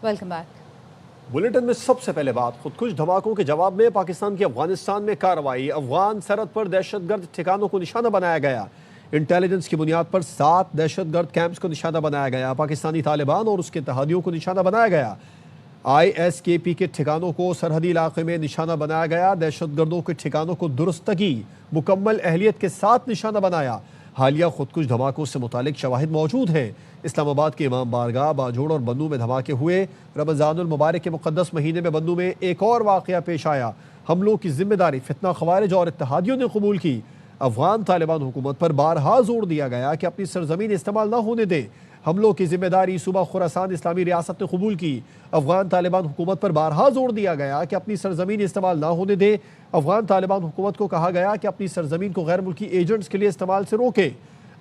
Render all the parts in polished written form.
Welcome back. Bulletin में सबसे पहले बात, खुदकुश धमाकों के जवाब में पाकिस्तान की अफगानिस्तान में कार्रवाई। अफगान सरहद पर दहशतगर्द ठिकानों को निशाना बनाया गया। इंटेलिजेंस की बुनियाद पर 7 दहशतगर्द कैंप्स को निशाना बनाया गया। पाकिस्तानी तालिबान और उसके इत्तेहादियों को निशाना बनाया गया। ISKP के ठिकानों को सरहदी इलाके में निशाना बनाया गया। दहशतगर्दों के ठिकानों को दुरुस्तगी मुकम्मल अहलियत के साथ निशाना बनाया। हालिया खुदकुश धमाकों से मुतालिक शवाहिद मौजूद हैं। इस्लामाबाद के इमाम बारगाह, बाजोड़ और बन्नू में धमाके हुए। रमज़ानुल मुबारक के मुक़द्दस महीने में बन्नू में एक और वाक़या पेश आया। हमलों की जिम्मेदारी फितना ख़वारिज और इत्तेहादियों ने कबूल की। अफगान तालिबान हुकूमत पर बारहा जोर दिया गया कि अपनी सरजमीन इस्तेमाल न होने दे। हमलों की जिम्मेदारी सूबा खुरासान इस्लामी रियासत ने कबूल की। अफगान तालिबान हुकूमत पर बारहा जोर दिया गया कि अपनी सरजमीन इस्तेमाल न होने दे। अफगान तालिबान हुकूमत को कहा गया कि अपनी सरजमीन को गैर मुल्की एजेंट्स के लिए इस्तेमाल से रोके।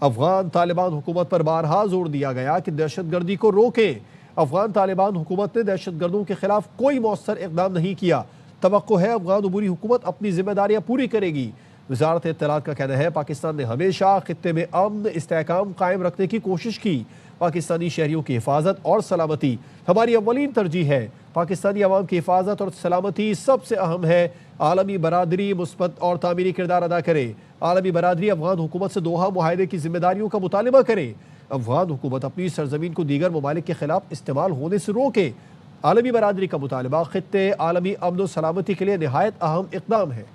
अफगान तालिबान हुकूमत पर बारहा जोर दिया गया कि दहशतगर्दी को रोके। अफगान तालिबान हुकूमत ने दहशतगर्दों के खिलाफ कोई मौसर इकदाम नहीं किया। तवक्को है अफगान अबूरी हुकूमत अपनी जिम्मेदारियां पूरी करेगी। वजारत इत्तलात का कहना है पाकिस्तान ने हमेशा खित्ते में अमन इस्तेहकाम कायम रखने की कोशिश की। पाकिस्तानी शहरियों की हिफाजत और सलामती हमारी अव्वलीन तरजीह है। पाकिस्तानी अवाम की हिफाजत और सलामती सबसे अहम है। आलमी बरादरी मुस्बत और तामीरी किरदार अदा करे। आलमी बरादरी अफगान हुकूमत से दोहा मुआहदे की जिम्मेदारियों का मुतालबा करे। अफगान हुकूमत अपनी सरजमीन को दीगर ममालिक के खिलाफ इस्तेमाल होने से रोके। आलमी बरादरी का मुतालबा खित्ते आलमी अमन और सलामती के लिए नहायत अहम इक़दाम है।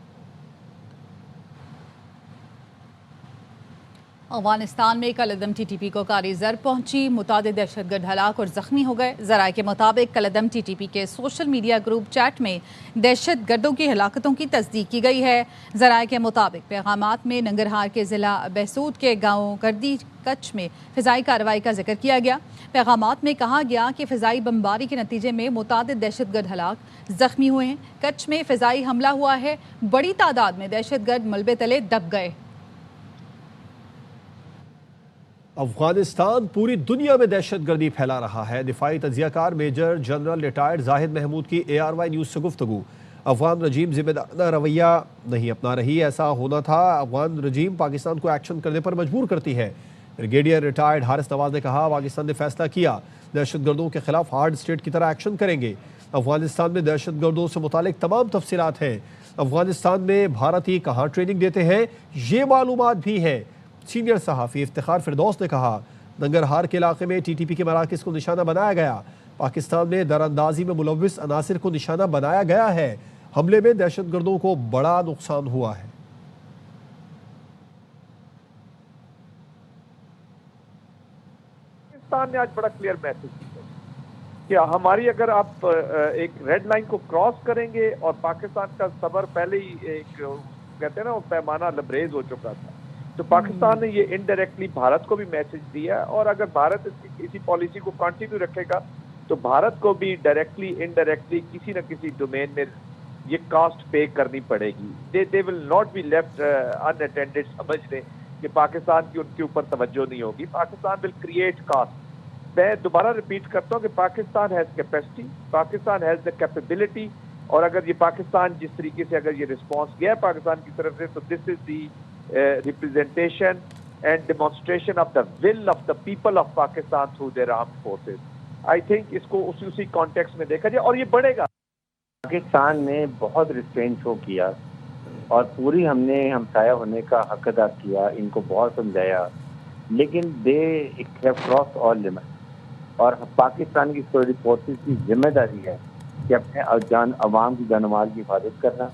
अफगानिस्तान में कलदम TTP को कारी ज़र पहुंची। मुतादिद दहशतगर्द हलाक और ज़ख्मी हो गए। ज़राए के मुताबिक कलदम TTP के सोशल मीडिया ग्रुप चैट में दहशतगर्दों की हलाकतों की तस्दीक की गई है। ज़राए के मुताबिक पैगामात में नंगरहार के ज़िला बहसूद के गाँव गर्दी कच्छ में फ़िज़ाई कार्रवाई का जिक्र किया गया। पैगामात में कहा गया कि फ़िज़ाई बमबारी के नतीजे में मुतादिद दहशतगर्द हलाक ज़ख्मी हुए हैं। कच्छ में फ़िज़ाई हमला हुआ है। बड़ी तादाद में दहशतगर्द मलबे तले दब गए। अफगानिस्तान पूरी दुनिया में दहशतगर्दी फैला रहा है। दिफाई तजियाकार major general retired Zahid Mahmood की ARY न्यूज़ से गुफ्तगू। अफगान रजीम जिम्मेदार रवैया नहीं अपना रही, ऐसा होना था। अफगान रजीम पाकिस्तान को एक्शन करने पर मजबूर करती है। ब्रिगेडियर रिटायर्ड हारिस नवाज ने कहा पाकिस्तान ने फैसला किया दहशतगर्दों के खिलाफ हार्ड स्टेट की तरह एक्शन करेंगे। अफगानिस्तान में दहशतगर्दों से मुतालिक तमाम तफसीलात हैं। अफगानिस्तान में भारतीय कहाँ ट्रेनिंग देते हैं ये मालूमात भी है। सीनियर सहाफ़ी इफ्तिखार फिरदौस ने कहा नंगरहार के इलाके में TTP के मराकज़ को निशाना बनाया गया। पाकिस्तान में दरअंदाजी में मुलव्विस अनासिर को निशाना बनाया गया है। हमले में दहशतगर्दों को बड़ा नुकसान हुआ है। पाकिस्तान ने आज बड़ा क्लियर मैसेज दिया कि हमारी अगर आप एक रेड लाइन को क्रॉस करेंगे, और पाकिस्तान का सबर पहले ही एक कहते हैं ना वो पैमाना लबरेज हो चुका था, तो पाकिस्तान ने ये इनडायरेक्टली भारत को भी मैसेज दिया। और अगर भारत इसी पॉलिसी को कंटिन्यू रखेगा तो भारत को भी डायरेक्टली इनडायरेक्टली किसी न किसी डोमेन में ये कास्ट पे करनी पड़ेगी। They will not be left unattended. समझ लें कि पाकिस्तान की उनके ऊपर तवज्जो नहीं होगी। Pakistan will create cost. मैं दोबारा रिपीट करता हूँ कि Pakistan has capacity, Pakistan has the capability. और अगर ये पाकिस्तान जिस तरीके से अगर ये रिस्पॉन्स गया है पाकिस्तान की तरफ से, तो this is the representation and demonstration of the will of the people of Pakistan through their armed forces. I think इसको उसी कॉन्टेक्स्ट में देखा जाए और ये बढ़ेगा। पाकिस्तान ने बहुत रिस्ट्रेंट शो किया और पूरी हमने हमसाया होने का हक अदा किया, इनको बहुत समझाया, लेकिन they have cross all limit. और पाकिस्तान की सिक्योरिटी फोर्सेस की जिम्मेदारी है कि अपने अवाम की जानमाल की हिफाजत करना,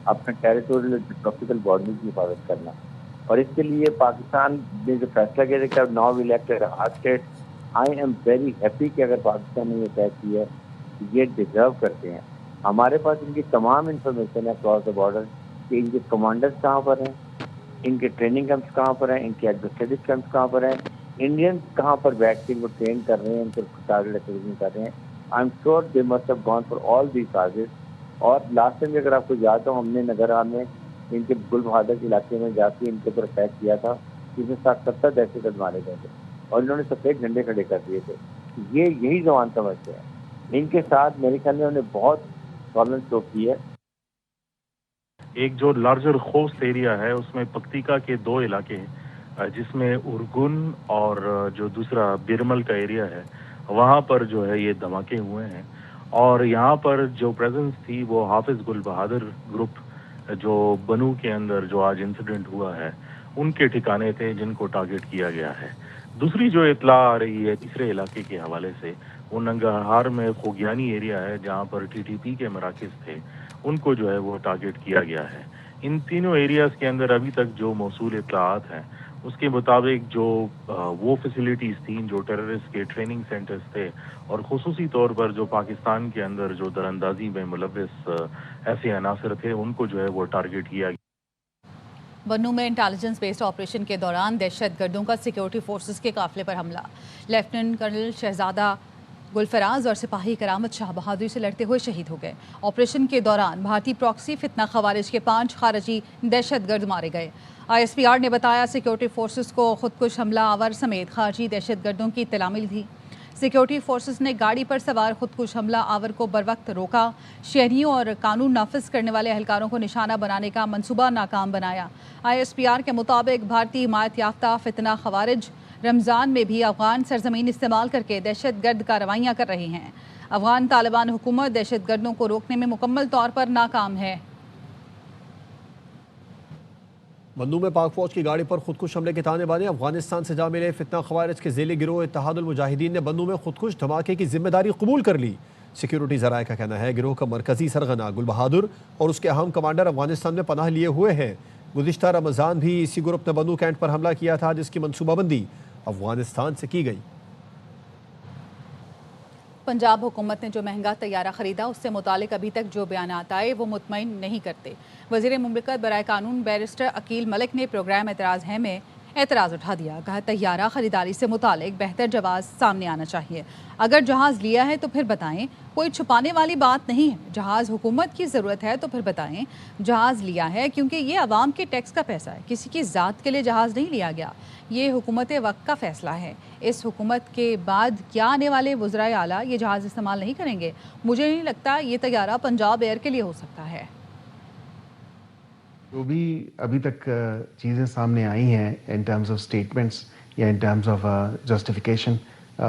अपने टेरिटोरियल जियोग्राफिकल बॉर्डर की हिफाजत करना। और इसके लिए पाकिस्तान ने जो फैसला किया कि now we elected hard state, I am very happy कि अगर पाकिस्तान ने ये तय किया ये डिजर्व करते हैं। हमारे पास इनकी तमाम इंफॉर्मेशन है क्रॉस द बॉर्डर कि इनके कमांडर्स कहाँ पर हैं, इनके ट्रेनिंग कैंप्स कहाँ पर हैं, इनके एडमिनिस्ट्रेटिव कैंप्स कहाँ पर हैं, इंडियंस कहाँ पर बैठ के इनको ट्रेन कर रहे हैं, इनको टारगेट एक्टिविटी कर रहे हैं। I am sure they must have gone for all these charges. और लास्ट टाइम अगर आपको याद हो, हमने नगरहार में इनके गुल बहादुर के इलाके में जाके इनके ऊपर अटैक किया था, जिसमें 70 दहशतगर्द मारे गए थे और इन्होंने सफेद झंडे खड़े कर दिए थे। ये यही जवान समझते हैं। इनके साथ मेरे ख्याल में उन्होंने बहुत टॉलरेंस शो की है। एक जो लार्जर खोस्त एरिया है उसमें पक्तिका के 2 इलाके हैं, जिसमें उर्गुन और जो दूसरा बिरमल का एरिया है, वहाँ पर जो है ये धमाके हुए हैं। और यहाँ पर जो प्रेजेंस थी वो हाफिज गुल बहादुर ग्रुप जो बनू के अंदर जो आज इंसिडेंट हुआ है उनके ठिकाने थे जिनको टारगेट किया गया है। दूसरी जो इत्ला आ रही है तीसरे इलाके के हवाले से, वो नंगरहार में खोगियानी एरिया है जहाँ पर टीटीपी के मराकज़ थे, उनको जो है वो टारगेट किया गया है। इन तीनों एरियाज़ के अंदर अभी तक जो मौसूल इत्लाआत हैं उसके मुताबिक जो वो फैसिलिटीज़ थी जो टेररिस्ट के ट्रेनिंग सेंटर्स थे और ख़ुसूसी तौर पर जो पाकिस्तान के अंदर जो दरअंदाजी में मुलव्वस ऐसे अनासर थे उनको जो है वो टारगेट किया गया। बन्नू में इंटेलिजेंस बेस्ड ऑपरेशन के दौरान दहशतगर्दों का सिक्योरिटी फोर्सेस के काफिले पर हमला। लेफ्टिनेंट कर्नल शहजादा गुलफराज और सिपाही करामत शाह बहादुरी से लड़ते हुए शहीद हो गए। ऑपरेशन के दौरान भारतीय प्रॉक्सी फितना खवारिज के 5 खारजी दहशतगर्द मारे गए। ISPR ने बताया सिक्योरिटी फोर्सेस को खुदकुश हमला आवर समेत खारजी दहशतगर्दों की इत्तला मिली थी। सिक्योरिटी फोर्सेस ने गाड़ी पर सवार खुदकुश हमला आवर को बरवक्त रोका। शहरियों और कानून नाफिज करने वाले एहलकारों को निशाना बनाने का मंसूबा नाकाम बनाया। ISPR के मुताबिक भारतीय हिमायत याफ्ता फितना खवारिज रमज़ान में भी अफगान सरजमीन इस्तेमाल करके दहशतगर्द कार्रवाइयाँ कर रहे हैं। अफगान तालिबान हुकूमत दहशतगर्दों को रोकने में मुकम्मल तौर पर नाकाम है। बन्नू में पाक फौज की गाड़ी पर खुदकुश हमले के ताने बाने। अफगानिस्तान से जा मिले फितना खवारिज के ज़ेली गिरोह इत्तेहादुल मुजाहिदीन ने बन्नू में खुदकुश धमाके की जिम्मेदारी कबूल कर ली। सिक्योरिटी ज़राए का कहना है गिरोह का मरकजी सरगना गुल बहादुर और उसके अहम कमांडर अफगानिस्तान में पनाह लिए हुए हैं। गुज़िश्ता रमज़ान भी इसी ग्रुप ने बन्नू कैंट पर हमला किया था जिसकी मनसूबाबंदी अफगानिस्तान से की गई। पंजाब हुकूमत ने जो महंगा तैयारा खरीदा उससे मुतालिक अभी तक जो बयानात आए वो मुतमईन नहीं करते। वज़ीर मुमलिकत बराए कानून बैरिस्टर अकील मलिक ने प्रोग्राम एतराज़ है में एतराज़ उठा दिया। कहा तैयारा खरीदारी से मुतालिक बेहतर जवाब सामने आना चाहिए। अगर जहाज़ लिया है तो फिर बताएं, कोई छुपाने वाली बात नहीं है। जहाज़ हुकूमत की ज़रूरत है तो फिर बताएं जहाज़ लिया है, क्योंकि ये अवाम के टैक्स का पैसा है। किसी की ज़ात के लिए जहाज़ नहीं लिया गया। ये हुकूमत वक्त का फ़ैसला है। इस हुकूमत के बाद क्या आने वाले वज़राए आला ये जहाज़ इस्तेमाल नहीं करेंगे। मुझे नहीं लगता ये तैयारा पंजाब एयर के लिए हो सकता है। जो भी अभी तक चीज़ें सामने आई हैं इन टर्म्स ऑफ स्टेटमेंट्स या इन टर्म्स ऑफ जस्टिफिकेशन,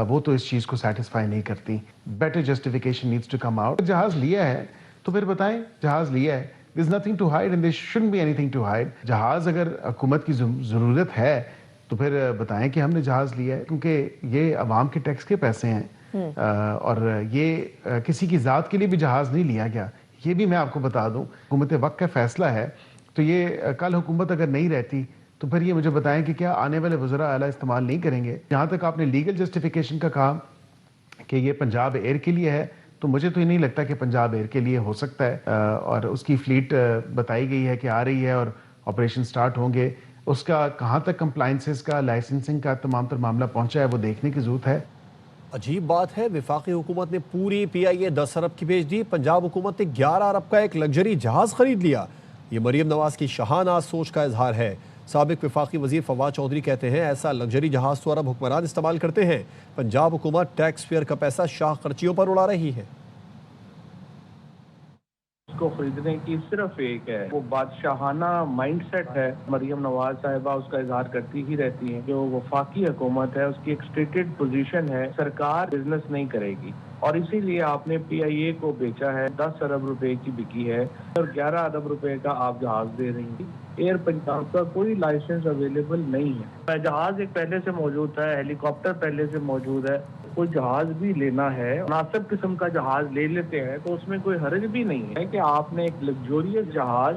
वो तो इस चीज़ को सेटिस्फाई नहीं करती। Better justification needs to come out. जहाज़ लिया है तो फिर बताएं जहाज़ लिया है। There is nothing to hide and there shouldn't be anything to hide. जहाज़ अगर हुकूमत की ज़रूरत है तो फिर बताएं कि हमने जहाज़ लिया है, क्योंकि ये अवाम के टैक्स के पैसे हैं और ये किसी की ज़ात के लिए भी जहाज़ नहीं लिया गया। ये भी मैं आपको बता दूं, हुकूमत वक्त का फैसला है। तो ये कल हुकूमत अगर नहीं रहती तो फिर ये मुझे बताएं कि क्या आने वाले वज़रा आला इस्तेमाल नहीं करेंगे। जहाँ तक आपने लीगल जस्टिफिकेशन का कहा कि ये पंजाब एयर के लिए है, तो मुझे तो ये नहीं लगता कि पंजाब एयर के लिए हो सकता है। और उसकी फ्लीट बताई गई है कि आ रही है और ऑपरेशन स्टार्ट होंगे। उसका कहाँ तक कंप्लाइंसेस का, लाइसेंसिंग का तमाम तर मामला पहुँचा है वो देखने की ज़रूरत है। अजीब बात है, विफाकी हुकूमत ने पूरी PIA 10 अरब की भेज दी। पंजाब हुकूमत ने 11 अरब का एक लग्जरी जहाज़ खरीद लिया। ये मरीम नवाज की शाहानाज सोच का इजहार है। साबिक विफाकी वजीर फवाद चौधरी कहते हैं ऐसा लग्जरी जहाज़ तो अरब हुक्मरान इस्तेमाल करते हैं। पंजाब हुकूमत टैक्स पेयर का पैसा शाह खर्चियों पर उड़ा रही है। को खरीदने की सिर्फ एक है, वो बादशाहाना माइंडसेट है। मरियम नवाज साहिबा उसका इजहार करती ही रहती हैं। जो वफाकी हुकूमत है उसकी एक स्टेटेड पोजीशन है, सरकार बिजनेस नहीं करेगी और इसीलिए आपने PIA को बेचा है। 10 अरब रुपए की बिकी है और 11 अरब रुपए का आप जहाज दे रही हैं। एयर पंजाब का कोई लाइसेंस अवेलेबल नहीं है। जहाज एक पहले से मौजूद है, हेलीकॉप्टर पहले से मौजूद है। कोई जहाज भी लेना है, मुनासिब किस्म का जहाज ले लेते हैं तो उसमें कोई हर्ज भी नहीं है कि आपने एक लग्जोरियस जहाज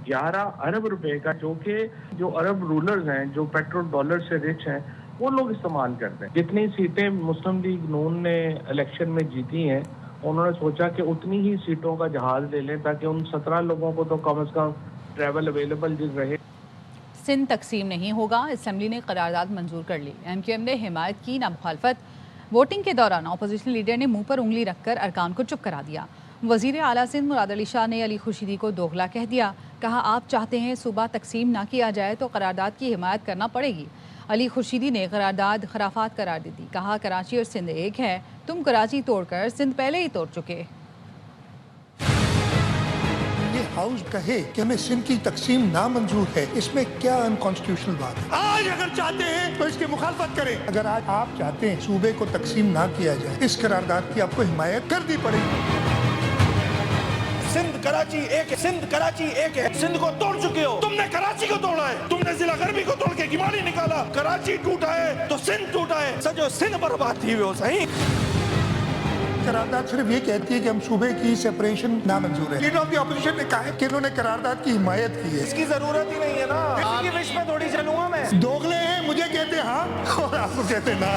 11 अरब रुपए का, जो अरब रूलर्स हैं, जो पेट्रोल डॉलर से रिच हैं, वो लोग इस्तेमाल करते हैं। जितनी सीटें मुस्लिम लीग नून ने इलेक्शन में जीती हैं, उन्होंने सोचा कि उतनी ही सीटों का जहाज ले लें ताकि उन 17 लोगों को तो कम से कम ट्रैवल अवेलेबल रहे। सिंध तकसीम नहीं होगा, असम्बली ने करारदाद मंजूर कर ली। MQM ने हिमायत की ना मुखालफत। वोटिंग के दौरान अपोजिशन लीडर ने मुंह पर उंगली रखकर अरकान को चुप करा दिया। वजीर आला सिंध मुराद अली शाह ने अली खुर्शीदी को दोगला कह दिया। कहा आप चाहते हैं सूबा तकसीम ना किया जाए तो करारदाद की हिमायत करना पड़ेगी। अली खुर्शीदी ने करारदाद खराफात करार दी थी। कहा कराची और सिंध एक है, तुम कराची तोड़कर सिंध पहले ही तोड़ चुके। हाउस कहे कि हमें सिंध की तकसीम नामंजूर है, इसमें क्या अनकॉन्स्टिट्यूशनल बात है? आज अगर चाहते हैं तो इसकी मुखालफत करें। अगर आज आप चाहते हैं सूबे को तकसीम ना किया जाए, इस करारदाद की आपको हिमायत करनी पड़ेगी। सिंध कराची एक है, सिंध कराची एक है। सिंध को तोड़ चुके हो, तुमने कराची को तोड़ा है, तुमने जिला गर्मी को तोड़ के गिमानी निकाला। कराची टूटा है तो सिंध टूटा है, सजो सिंध बर्बाद थी हो सही। करारदाद सिर्फ ये कहती है कि हम सूबे की सेपरेशन नामंजूर है। लीडर ऑफ द ऑपोजिशन ने कहा है कि इन्होंने करारदाद की हिमायत की है। इसकी जरूरत ही नहीं है ना, इसकी विश में थोड़ी चलूंगा मैं। दोगले हैं, मुझे कहते हैं हाँ और आपको कहते हैं ना।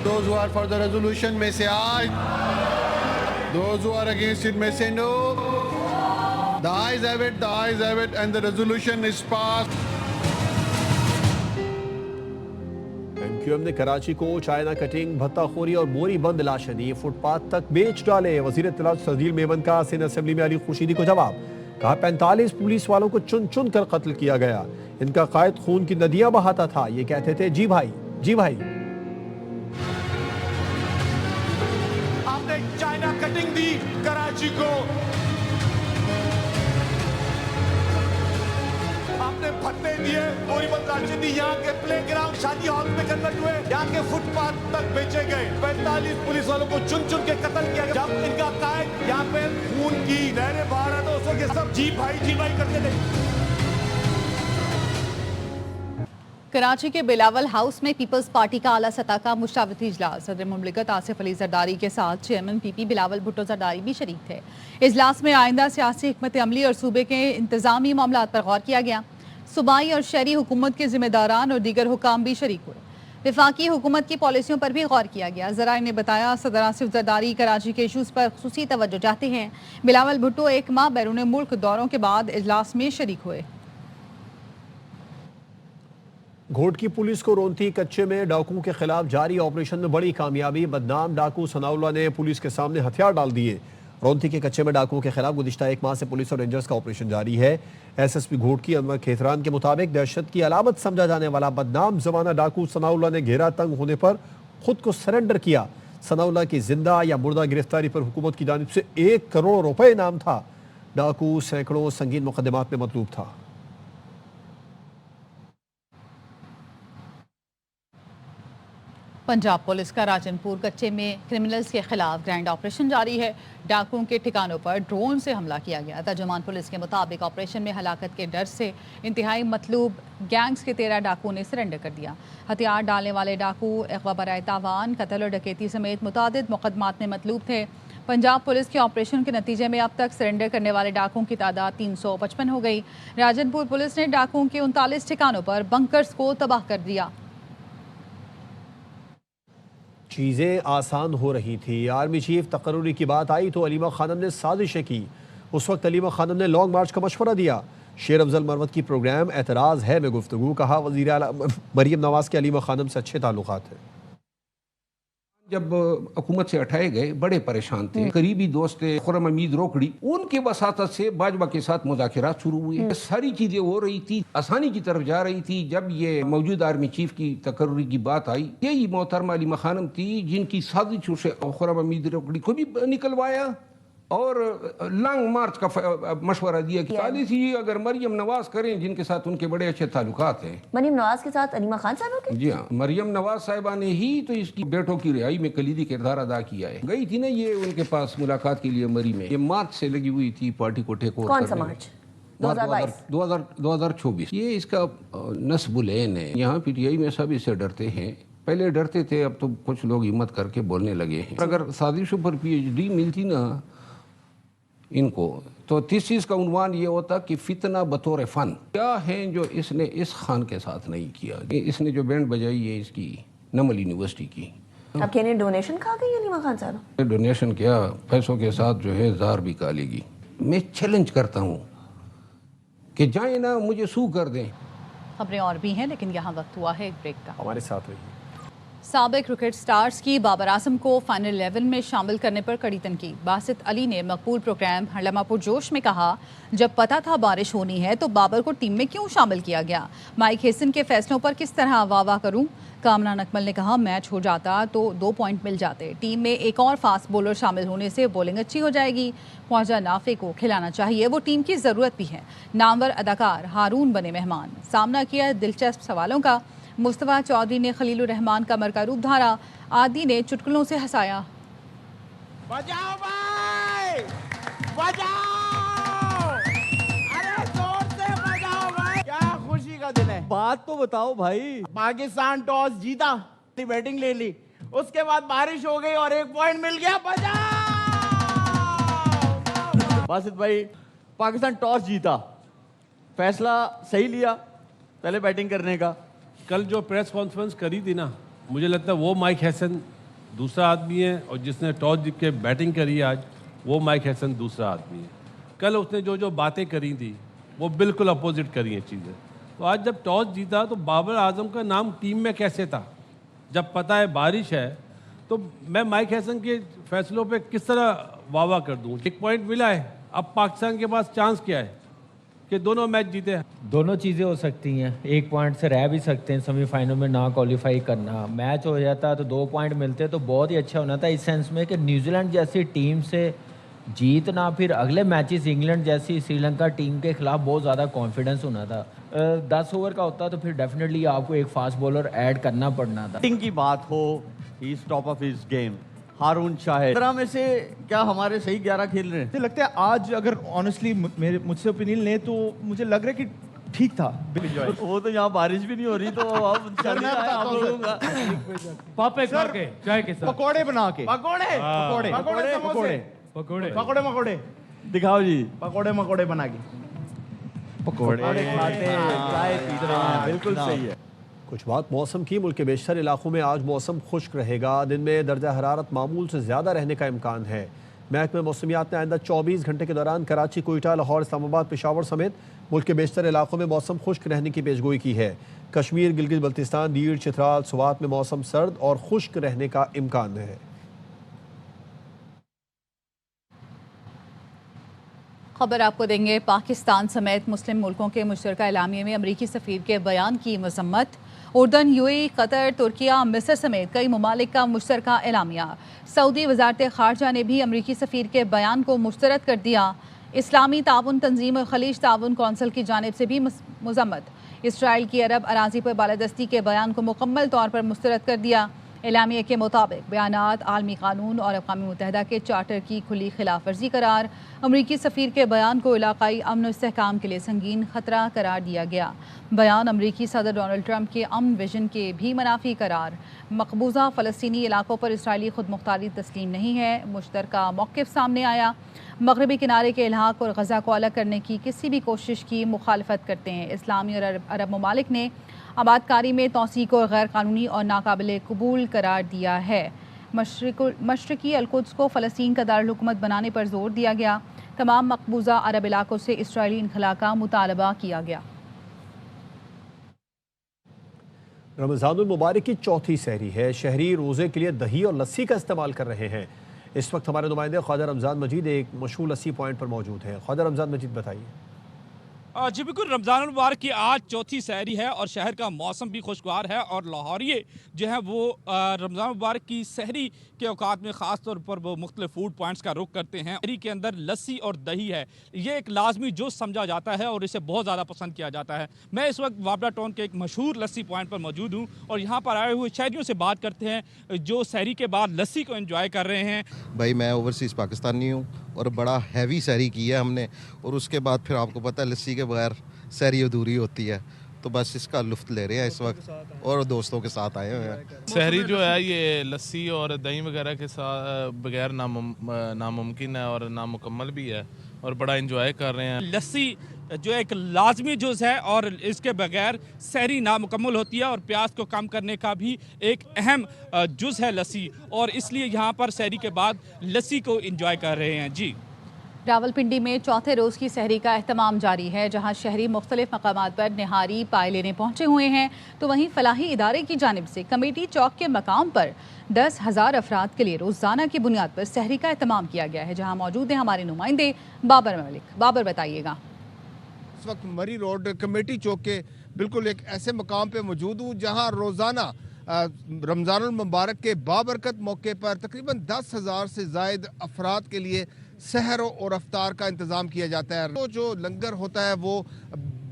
Those who are for the resolution may say aye. Those who are against it may say no. The ayes have it, the ayes have it, and the resolution is passed. MQM ने कराची को China cutting, भत्ताखोरी और मोरी बंद लाशनी footpath तक बेच डाले। वजीर इत्तलात सदील मेमन का Sindh assembly में अली खुर्शीदी को जवाब। कहा 45 पुलिस वालों को चुन चुन कर कत्ल किया गया। इनका कायद खून की नदियां बहाता था। ये कहते थे जी भाई, जी भाई। आपने चाइना कटिंग दी कराची को, आपने भत्ते दिए, पूरी बंद दी। यहाँ के प्ले ग्राउंड शादी हॉल में कन्वर्ट हुए, यहाँ के फुटपाथ तक बेचे गए। 45 पुलिस वालों को चुन चुन के कत्ल किया गया। जब इनका कायद यहाँ पे खून की नहरें बाहर आ तो उसके सब जी भाई करते थे। कराची के बिलावल हाउस में पीपल्स पार्टी का आला सतह का मुशावरती इजलास। सदर मुमलिकत आसिफ अली जरदारी के साथ चेयरमैन पीपी बिलावल भुट्टो जरदारी भी शरीक थे। इजलास में आइंदा सियासी हिकमत अमली और सूबे के इंतजामी मामलात पर गौर किया गया। सूबाई और शहरी हुकूमत के जिम्मेदारान और दीगर हुकाम भी शरीक हुए। विफाकी हुकूमत की पॉलिसियों पर भी गौर किया गया। जराए ने बताया सदर आसिफ जरदारी कराची के इशूज़ पर खुसूसी तवज्जो चाहते हैं। बिलावल भुट्टो 1 माह बैरून मुल्क दौरों के बाद इजलास में शरीक हुए। घोट की पुलिस को रोंती कच्चे में डाकुओं के खिलाफ जारी ऑपरेशन में बड़ी कामयाबी। बदनाम डाकू सनाउल्लाह ने पुलिस के सामने हथियार डाल दिए। रोंती के कच्चे में डाकुओं के खिलाफ गुज़िश्ता 1 माह से पुलिस और रेंजर्स का ऑपरेशन जारी है। SSP घोट की अनवर खेतरान के मुताबिक दहशत की अलामत समझा जाने वाला बदनाम जमाना डाकू सनाउल्लाह ने घेरा तंग होने पर खुद को सरेंडर किया। सनाउल्लाह की जिंदा या मुर्दा गिरफ्तारी पर हुकूमत की जानिब से 1 करोड़ रुपए इनाम था। डाकू सैकड़ों संगीन मुकदमात में मतलूब था। पंजाब पुलिस का राजनपुर कच्चे में क्रिमिनल्स के खिलाफ ग्रैंड ऑपरेशन जारी है। डाकुओं के ठिकानों पर ड्रोन से हमला किया गया। तर्जुमान पुलिस के मुताबिक ऑपरेशन में हलाकत के डर से इंतहाई मतलूब गैंग्स के 13 डाकुओं ने सरेंडर कर दिया। हथियार डालने वाले डाकू अगवा बराए तावान, कत्ल और डकैती समेत मुतादिद मुकदमात में मतलूब थे। पंजाब पुलिस के ऑपरेशन के नतीजे में अब तक सरेंडर करने वाले डाकुओं की तादाद 355 हो गई। राजनपुर पुलिस ने डाकुओं के 39 ठिकानों पर बंकर्स को तबाह कर दिया। चीज़ें आसान हो रही थी। आर्मी चीफ तकर्रुरी की बात आई तो अलीमा खानम ने साजिशें की। उस वक्त अलीमा खानम ने लॉन्ग मार्च का मशवरा दिया। शेर अफजल मरवत की प्रोग्राम एतराज़ है में गुफ्तगू। कहा वज़ीर आला मरियम नवाज़ के अलीमा खानम से अच्छे ताल्लुकात हैं। जब हुकूमत से हटाए गए बड़े परेशान थे। करीबी दोस्त थे खुर्रम हमीद रोकड़ी, उनके वसातत से बाजवा के साथ मुज़ाकिरात शुरू हुए। सारी चीजें हो रही थी, आसानी की तरफ जा रही थी। जब ये मौजूद आर्मी चीफ की तकर्रुरी की बात आई, यही मोहतरमा अलीमा खानम थी जिनकी साजिशों से खुर्रम हमीद रोकड़ी को भी निकलवाया और लॉन्ग मार्च का मशवरा दिया कि पॉलिसी अगर मरियम नवाज करें जिनके साथ उनके बड़े अच्छे ताल्लुकात हैं। मरियम नवाज के साथ अलीमा खान साहब के? जी हाँ, मरियम नवाज साहिबा ने ही तो इसकी बेटों की रिहाई में कलीदी किरदार अदा किया है। गई थी ना ये उनके पास मुलाकात के लिए मरी में। ये मार्च से लगी हुई थी पार्टी को टेक ओवर। कौन सा मार्च? 2024। ये इसका नस्बुलैन है। यहाँ PTI में सब इससे डरते हैं। पहले डरते थे, अब तो कुछ लोग हिम्मत करके बोलने लगे हैं। अगर साजिशों पर PhD मिलती ना इनको तो 30 चीज का उन्वान ये होता कि फितना बतौर फन। क्या है जो इसने इस खान के साथ नहीं किया। इसने जो बैंड बजाई है इसकी नमल यूनिवर्सिटी की। अब कहने डोनेशन खा गई अलीमा खान साहब? डोनेशन क्या, पैसों के साथ जो है जार भी कालेगी। मैं चैलेंज करता हूँ कि जाए ना मुझे सू कर दें। खबरें और भी हैं लेकिन यहाँ वक्त हुआ है एक ब्रेक का। हमारे साथ रहिए। साबिक क्रिकेट स्टार्स की बाबर आजम को फाइनल 11 में शामिल करने पर कड़ी तनकीद। बासित अली ने मकबूल प्रोग्राम हड़लमा पुरजोश में कहा, जब पता था बारिश होनी है तो बाबर को टीम में क्यों शामिल किया गया। माइक हेसन के फैसलों पर किस तरह वाह करूं। कामरान अकमल ने कहा, मैच हो जाता तो 2 पॉइंट मिल जाते। टीम में एक और फास्ट बॉलर शामिल होने से बॉलिंग अच्छी हो जाएगी। ख्वाजा नाफे को खिलाना चाहिए, वो टीम की ज़रूरत भी है। नामवर अदाकार हारून बने मेहमान। सामना किया दिलचस्प सवालों का। मुस्तफा चौधरी ने खलीलुर रहमान का मरका रूप धारा। आदि ने चुटकुलों से हंसाया। बजाओ भाई, बजाओ, अरे जोर से बजाओ भाई। क्या खुशी का दिन है। बात तो बताओ भाई। पाकिस्तान टॉस जीता, बैटिंग ले ली, उसके बाद बारिश हो गई और 1 पॉइंट मिल गया। बजाओ बासित भाई, पाकिस्तान टॉस जीता, फैसला सही लिया पहले बैटिंग करने का। कल जो प्रेस कॉन्फ्रेंस करी थी ना, मुझे लगता है वो माइक हैसन दूसरा आदमी है, और जिसने टॉस जीत के बैटिंग करी आज, वो माइक हैसन दूसरा आदमी है। कल उसने जो जो बातें करी थी वो बिल्कुल अपोजिट करी हैं चीज़ें। तो आज जब टॉस जीता तो बाबर आजम का नाम टीम में कैसे था, जब पता है बारिश है, तो मैं माइक हैसन के फैसलों पे किस तरह वाह कर दूँ। 1 पॉइंट मिला है, अब पाकिस्तान के पास चांस क्या है कि दोनों मैच जीते हैं। दोनों चीज़ें हो सकती हैं, 1 पॉइंट से रह भी सकते हैं, सेमीफाइनल में ना क्वालिफाई करना। मैच हो जाता तो 2 पॉइंट मिलते तो बहुत ही अच्छा होना था, इस सेंस में कि न्यूजीलैंड जैसी टीम से जीतना, फिर अगले मैचेस इंग्लैंड जैसी श्रीलंका टीम के खिलाफ बहुत ज़्यादा कॉन्फिडेंस होना था। 10 ओवर का होता तो फिर डेफिनेटली आपको एक फास्ट बॉलर ऐड करना पड़ना था। टीम की बात हो, he is top of his game, Haroon Shahid 15 में से क्या हमारे सही 11 खेल रहे हैं। मुझे लगता है आज अगर ऑनेस्टली मुझसे ओपिनियन ले तो मुझे लग रहा है कि ठीक था। वो तो यहाँ बारिश भी नहीं हो रही, तो अब पापे खा के चाय के साथ पकोड़े बना के, पकोड़े पकोड़े पकोड़े पकोड़े पकोड़े मकोड़े दिखाओ जी, पकोड़े मकोड़े बना के, पकोड़े खाते चाय पीते हैं, बिल्कुल सही है। कुछ बात मौसम की। मुल्क के बेशतर इलाकों में आज मौसम खुश्क रहेगा। दिन में दर्जा हरारत मामूल से ज़्यादा रहने का इम्कान है। महकमे मौसमियात ने आइंदा 24 घंटे के दौरान कराची, कोयटा, लाहौर, इस्लामाबाद, पेशावर समेत मुल्क के बेशतर इलाकों में मौसम खुश्क रहने की पेशगोई की है। कश्मीर, गिलगित बल्तिस्तान, दीड़, चित्राल, सुवात में मौसम सर्द और खुश्क रहने का इम्कान है। खबर आपको देंगे। पाकिस्तान समेत मुस्लिम मुल्कों के मुश्तरका एलामिये में अमरीकी सफ़ीर के बयान की मजम्मत। उर्दन, यूएई, कतर, तुर्किया, मिस्र समेत कई ममालिक का मुश्तरका एलामिया। सऊदी वजारत खारजा ने भी अमरीकी सफ़ीर के बयान को मुस्तरद कर दिया। इस्लामी ताउन तंजीम और खलीज ताउन कौंसिल की जानिब से भी मजम्मत। इसराइल की अरब अराजी पर बालादस्ती के बयान को मुकम्मल तौर पर मुस्तरद कर दिया। एलामिया के मुताबिक बयानात आलमी कानून और अक़वाम मुत्तहिदा के चार्टर की खुली खिलाफ वर्जी करार। अमरीकी सफ़ीर के बयान को इलाकाई अमन और इस्तेहकाम के लिए संगीन ख़तरा करार दिया गया। बयान अमरीकी सदर डोनाल्ड ट्रंप के अमन विजन के भी मुनाफी करार। मकबूजा फ़लस्तीनी इलाकों पर इसराइली खुद मुख्तारी तस्लीम नहीं है। मुश्तरका मौक़िफ़ सामने आया। मगरबी किनारे के इलाक़ और गज़ा को अलग करने की किसी भी कोशिश की मुखालफत करते हैं। इस्लामी और अरब ममालिक ने आबादकारी में तौसीक़ को गैर कानूनी और नाकाबिल कबूल करार दिया है। मशरक़ी अलकुद्स को फ़लस्तीन का दारुल-हुकूमत बनाने पर जोर दिया गया। तमाम मकबूजा अरब इलाकों से इसराइली इनखला का मुतालबा किया गया। रमज़ानुल मुबारक की चौथी सहरी है। शहरी रोज़े के लिए दही और लस्सी का इस्तेमाल कर रहे हैं। इस वक्त हमारे नुमाइंदे ख्वाजा रमज़ान मजीद एक मशहूर लस्सी पॉइंट पर मौजूद हैं। ख्वाजा रमज़ान मजीद बताइए। जी बिल्कुल, रमज़ान मुबारक की आज चौथी सहरी है और शहर का मौसम भी खुशगवार है और लाहौरिये जो है वो रमज़ान मुबारक की सहरी के औकात में ख़ास तौर पर वो मुख्तलिफ फूड पॉइंट्स का रुख करते हैं। सहरी के अंदर लस्सी और दही है, ये एक लाजमी जुज़ समझा जाता है और इसे बहुत ज़्यादा पसंद किया जाता है। मैं इस वक्त वाबड़ा टाउन के एक मशहूर लस्सी पॉइंट पर मौजूद हूँ और यहाँ पर आए हुए शहरियों से बात करते हैं जो सहरी के बाद लस्सी को एंजॉय कर रहे हैं। भाई मैं ओवरसीज़ पाकिस्तानी हूँ और बड़ा हैवी सहरी की है हमने, और उसके बाद फिर आपको पता है लस्सी के बगैर सहरी अधूरी होती है, तो बस इसका लुफ्त ले रहे हैं इस वक्त और दोस्तों के साथ आए हुए हैं। सहरी जो है ये लस्सी और दही वगैरह के साथ बगैर नामुमकिन है और नामुकम्मल भी है और बड़ा इंजॉय कर रहे हैं। लस्सी जो एक लाजमी जुज़ है और इसके बगैर सहरी नामुकम्मल होती है और प्यास को कम करने का भी एक अहम जुज़ है लस्सी, और इसलिए यहाँ पर सहरी के बाद लस्सी को एंजॉय कर रहे हैं। जी रावलपिंडी में चौथे रोज़ की सहरी का एहतमाम जारी है, जहां शहरी मुख्तलिफ मकामात पर निहारी पाए लेने पहुंचे हुए हैं, तो वहीं फलाही इदारे की जानिब से कमेटी चौक के मकाम पर 10,000 अफराद के लिए रोज़ाना की बुनियाद पर सहरी का एहतमाम किया गया है। जहां मौजूद हैं हमारे नुमाइंदे बाबर मलिक। बाबर, बताइएगा। इस वक्त मरी रोड कमेटी चौक के बिल्कुल एक ऐसे मकाम पे मौजूद हूँ जहाँ रोज़ाना रमज़ानुल मुबारक के बाबरकत मौके पर तकरीबन 10,000 से ज़ायद अफराद के लिए सहर और अफ्तार का इंतज़ाम किया जाता है। तो जो लंगर होता है वो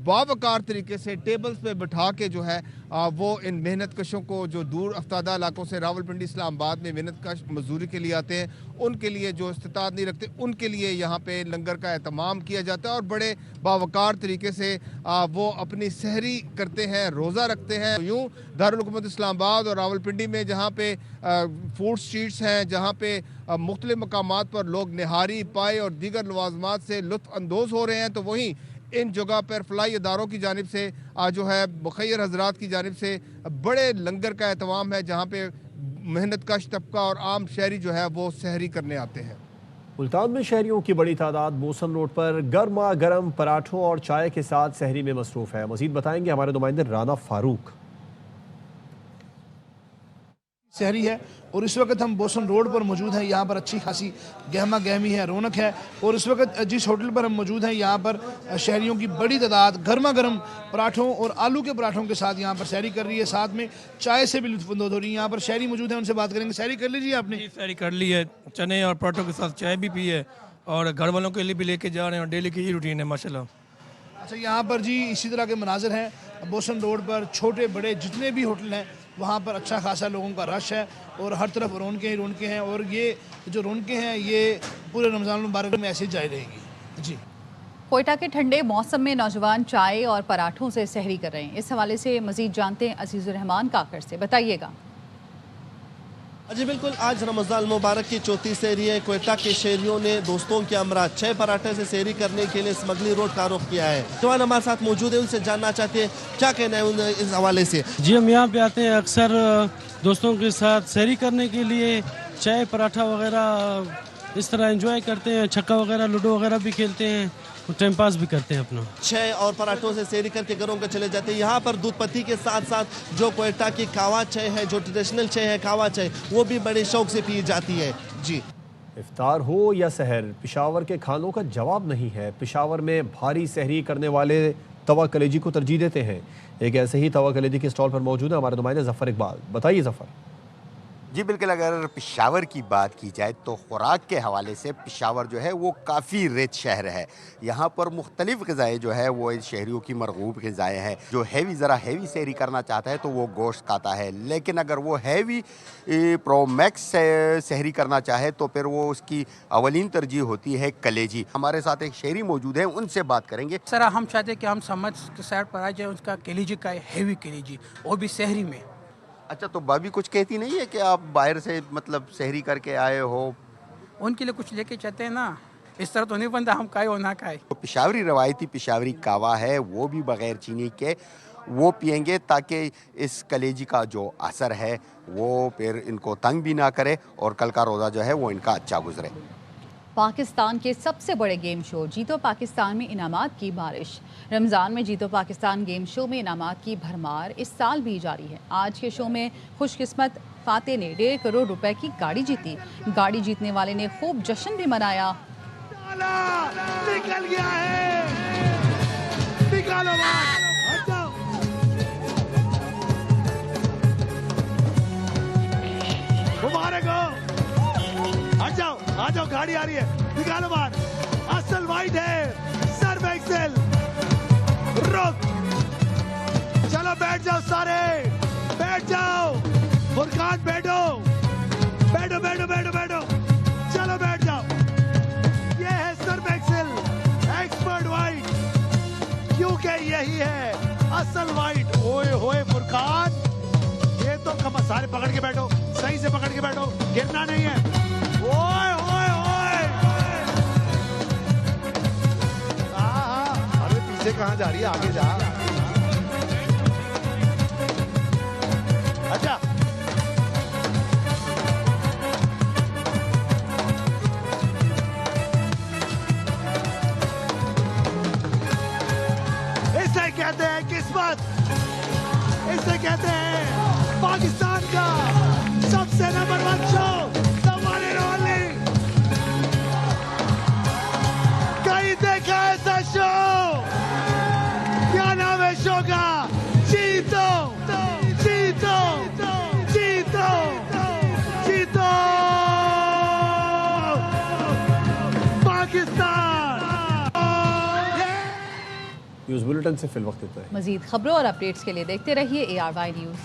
बावकार तरीके से टेबल्स पे बिठा के जो है वो इन मेहनत कशों को जो दूर अफ्तादा इलाकों से रावलपिंडी इस्लामाबाद में मेहनत कश मजदूरी के लिए आते हैं, उनके लिए जो इस्तिताअत नहीं रखते उनके लिए यहाँ पे लंगर का एहतमाम किया जाता है और बड़े बावकार तरीके से वो अपनी सहरी करते हैं, रोज़ा रखते हैं। यूँ दारुल हुकूमत इस्लामाबाद और रावलपिंडी में जहाँ पे फूड स्ट्रीट्स हैं, जहाँ पे मुख्तलिफ मकामात पर लोग निहारी पाए और दीगर लवाजमात से लुत्फ़ अंदोज़ हो रहे हैं, तो वहीं इन जगह पर फलाई इदारों की जानिब से जो है मुखैर हजरात की जानिब से बड़े लंगर का एहतमाम है, जहाँ पे मेहनत कश तबका और आम शहरी जो है वो सहरी करने आते हैं। मुल्तान में शहरियों की बड़ी तादाद बोसन रोड पर गर्मा गर्म पराठों और चाय के साथ सहरी में मसरूफ़ है। मज़ीद बताएंगे हमारे नुमाइंदे राना फारूक। सहरी है और इस वक्त हम बोसन रोड पर मौजूद हैं। यहाँ पर अच्छी खासी गहमा गहमी है, रौनक है और इस वक्त जिस होटल पर हम मौजूद हैं यहाँ पर शहरियों की बड़ी तादाद गर्मा गर्म पराठों और आलू के पराठों के साथ यहाँ पर सहरी कर रही है, साथ में चाय से भी लुत्फ़अंदोज़ हो रही है। यहाँ पर शहरी मौजूद हैं, उनसे बात करेंगे। सहरी कर लीजिए आपने? सहरी कर ली है, चने और पराठों के साथ चाय भी पी है और घर वालों के लिए भी लेके जा रहे हैं और डेली की ही रूटीन है माशाल्लाह। अच्छा, यहाँ पर जी इसी तरह के मनाजिर हैं बोसन रोड पर, छोटे बड़े जितने भी होटल हैं वहाँ पर अच्छा खासा लोगों का रश है और हर तरफ रौनकें ही रौनकें हैं और ये जो रौनकें हैं ये पूरे रमज़ान मुबारक में ऐसे जारी रहेंगी। जी, कोयटा के ठंडे मौसम में नौजवान चाय और पराठों से सहरी कर रहे हैं। इस हवाले से मज़ीद जानते हैं अजीज़ुर रहमान काकर से। बताइएगा। जी बिल्कुल, आज रमज़ान मुबारक की चौथी सहरी है। कोयटा के शहरियों ने दोस्तों के हमरा 6 पराठे से सहरी करने के लिए स्मगली रोड का रुख किया है। जवान हमारे साथ मौजूद है, उनसे जानना चाहते हैं क्या कहना है इस हवाले से। जी, हम यहाँ पे आते हैं अक्सर दोस्तों के साथ सहरी करने के लिए, चाय पराठा वगैरह इस तरह एंजॉय करते हैं, छक्का वगैरह लूडो वगैरह भी खेलते हैं, टाइम पास भी करते हैं अपना। 6 और पराठों से सहरी करके घरों को चले जाते हैं। यहाँ पर दूध पत्ती के साथ साथ जो कोयटा की कावा चाय है, जो ट्रेडिशनल चाय है कावा चाय, वो भी बड़े शौक से पी जाती है। जी, इफ्तार हो या सहर, पिशावर के खानों का जवाब नहीं है। पिशावर में भारी सहरी करने वाले तवा कलेजी को तरजीह देते हैं। एक ऐसे ही तवा कलेजी के स्टॉल पर मौजूद है हमारे नुमाइंदे जफ़र इकबाल। बताइए जफ़र। जी बिल्कुल, अगर पिशावर की बात की जाए तो खुराक के हवाले से पिशावर जो है वो काफ़ी रिच शहर है। यहाँ पर मुख्तलिफ ग़िज़ाएँ जो है वो शहरियों की मरगूब ग़िज़ाएँ हैं। जो ज़रा हैवी सहरी करना चाहता है तो वो गोश्त खाता है, लेकिन अगर वो हैवी प्रो मैक्स सहरी करना चाहे तो फिर वो उसकी अवलीन तरजीह होती है कलेजी। हमारे साथ एक शहरी मौजूद है, उनसे बात करेंगे। सर, हम चाहते हैं कि हम समझ के साइड पर आ जाए, उसका कलेजी का हैवी कलेजी, वो भी सहरी में। अच्छा, तो भाभी कुछ कहती नहीं है कि आप बाहर से मतलब सहरी करके आए हो? उनके लिए कुछ लेके चलते हैं ना, इस तरह तो नहीं बनता हम खाए और ना खाए। तो पिशावरी रवायती पिशावरी कावा है वो भी बग़ैर चीनी के वो पियेंगे ताकि इस कलेजी का जो असर है वो फिर इनको तंग भी ना करे और कल का रोज़ा जो है वो इनका अच्छा गुजरे। पाकिस्तान के सबसे बड़े गेम शो जीतो पाकिस्तान में इनामात की बारिश। रमज़ान में जीतो पाकिस्तान गेम शो में इनामात की भरमार इस साल भी जारी है। आज के शो में खुशकिस्मत फाते ने 1.5 करोड़ रुपए की गाड़ी जीती। गाड़ी जीतने वाले ने खूब जश्न भी मनाया। निकल गया है, निकालो मुबारक हो, आ जाओ, गाड़ी आ रही है, निकालो बाहर। असल वाइट है, सर्व एक्सेल, रुक, चलो बैठ जाओ सारे, बैठ जाओ, फुरकान बैठो, बैठो बैठो बैठो बैठो, चलो बैठ जाओ। ये है सर्व एक्सेल एक्सपर्ट वाइट, क्योंकि यही है असल वाइट। ओए होए फुरकान, ये तो कम, सारे पकड़ के बैठो, सही से पकड़ के बैठो, गिरना नहीं है। ओए ओए ओए, अरे पीछे कहाँ जा रही है, आगे जा। अच्छा, न्यूज़ बुलेटिन से फिल वक्त इतना है। मजीद खबरों और अपडेट्स के लिए देखते रहिए ARY न्यूज़।